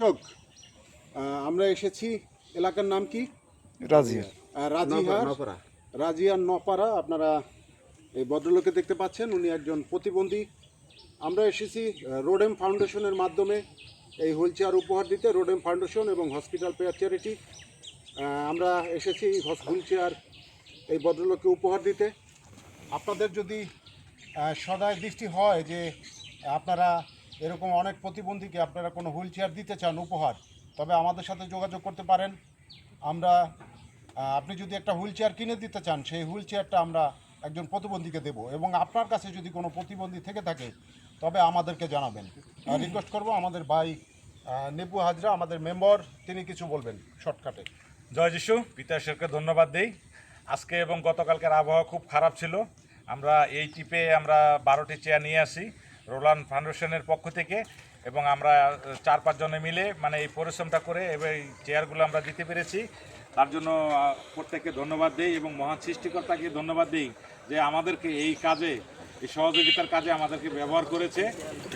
দর্শক, আমরা এসেছি, এলাকার নাম কি? রাজিয়ার নপাড়া। আপনারা এই ভদ্রলোককে দেখতে পাচ্ছেন, উনি একজন প্রতিবন্ধী। আমরা এসেছি রোডেম ফাউন্ডেশনের মাধ্যমে এই হুইল চেয়ার উপহার দিতে। রোডেম ফাউন্ডেশন এবং হসপিটাল পেয়ার চ্যারিটি, আমরা এসেছি হুইল চেয়ার এই ভদ্রলোককে উপহার দিতে। আপনাদের যদি সদয় দৃষ্টি হয় যে আপনারা এরকম অনেক প্রতিবন্ধীকে আপনারা কোনো হুইল চেয়ার দিতে চান উপহার, তবে আমাদের সাথে যোগাযোগ করতে পারেন। আমরা আপনি যদি একটা হুইল চেয়ার কিনে দিতে চান, সেই হুইল চেয়ারটা আমরা একজন প্রতিবন্ধীকে দেব। এবং আপনার কাছে যদি কোনো প্রতিবন্ধী থেকে থাকে তবে আমাদেরকে জানাবেন। রিকোয়েস্ট করব, আমাদের ভাই নেপু হাজরা, আমাদের মেম্বার, তিনি কিছু বলবেন শর্টকাটে। জয় যিশু। পিতা ঈশ্বরকে ধন্যবাদ দেই। আজকে এবং গতকালকের আবহাওয়া খুব খারাপ ছিল। আমরা এই টিপে 12টি চেয়ার নিয়ে আসি রোলান ফাউন্ডেশনের পক্ষ থেকে, এবং আমরা 4-5 জনে মিলে এই পরিশ্রমটা করে এবার এই চেয়ারগুলো আমরা দিতে পেরেছি। তার জন্য প্রত্যেককে ধন্যবাদ দেই এবং মহান সৃষ্টিকর্তাকে ধন্যবাদ দিই যে আমাদেরকে এই কাজে, এই সহযোগিতার কাজে আমাদেরকে ব্যবহার করেছে।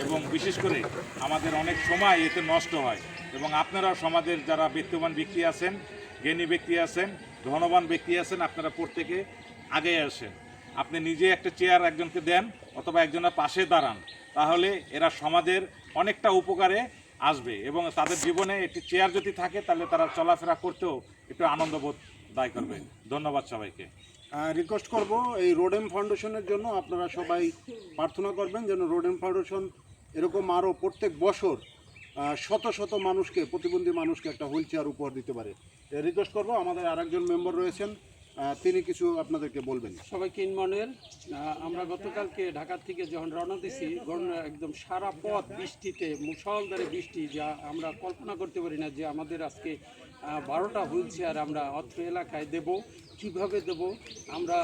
এবং বিশেষ করে আমাদের অনেক সময় এতে নষ্ট হয়, এবং আপনারাও সমাজের যারা বিত্তবান ব্যক্তি আছেন, জ্ঞানী ব্যক্তি আছেন, ধনবান ব্যক্তি আছেন, আপনারা প্রত্যেকে আগে আসেন। আপনি নিজে একটা চেয়ার একজনকে দেন অথবা একজনের পাশে দাঁড়ান, তাহলে এরা সমাজের অনেকটা উপকারে আসবে এবং তাদের জীবনে একটি চেয়ার যদি থাকে তাহলে তারা চলাফেরা করতেও একটু আনন্দবোধ দায় করবে। ধন্যবাদ সবাইকে। রিকোয়েস্ট করব, এই রোডেম ফাউন্ডেশনের জন্য আপনারা সবাই প্রার্থনা করবেন যেন রোডেম ফাউন্ডেশন এরকম আরও প্রত্যেক বছর শত শত মানুষকে, প্রতিবন্ধী মানুষকে একটা হুইল চেয়ার উপহার দিতে পারে। রিকোয়েস্ট করব, আমাদের আরেকজন মেম্বার রয়েছেন, তিনি কিছু আপনাদেরকে বলবেন। সবাইকে ইনমনের। আমরা গতকালকে ঢাকা থেকে যখন রওনা দিছি, একদম সারা পথ বৃষ্টিতে, মুষলধারে বৃষ্টি, যা আমরা কল্পনা করতে পারি না যে আমাদের আজকে 12টা হুইল চেয়ার আমরা অত্র এলাকায় দেব। কিভাবে দেব আমরা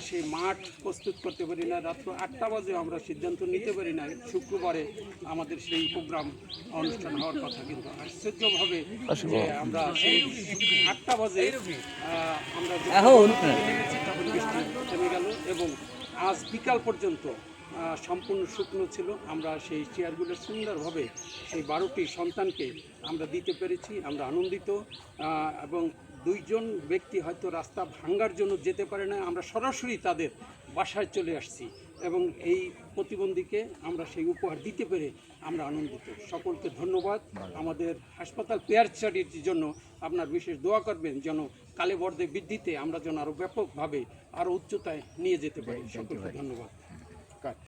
সেই মাঠ প্রস্তুত করতে পারি না। রাত্র 8টা বাজে আমরা সিদ্ধান্ত নিতে পারি না। শুক্রবারে আমাদের সেই প্রোগ্রাম অনুষ্ঠান হওয়ার কথা, কিন্তু আশ্চর্যভাবে আমরা সেই 8টা বাজে আমরা তখন বৃষ্টি থেমে গেল এবং আজ বিকাল পর্যন্ত সম্পূর্ণ শুকনো ছিল। আমরা সেই চেয়ারগুলো সুন্দরভাবে সেই 12টি সন্তানকে আমরা দিতে পেরেছি। আমরা আনন্দিত। এবং 2 জন ব্যক্তি হয়তো রাস্তা ভাঙার জন্য যেতে পারে না, আমরা সরাসরি তাদের বাসায় চলে আসছি এবং এই প্রতিবন্ধীকে আমরা সেই উপহার দিতে পেরে আমরা আনন্দিত। সকলকে ধন্যবাদ। আমাদের হাসপাতাল পেয়ার চ্যারিটির জন্য আপনার বিশেষ দোয়া করবেন যেন কালেবর্ধে বৃদ্ধিতে আমরা যেন আরও ব্যাপকভাবে আরও উচ্চতায় নিয়ে যেতে পারি। সকলকে ধন্যবাদ।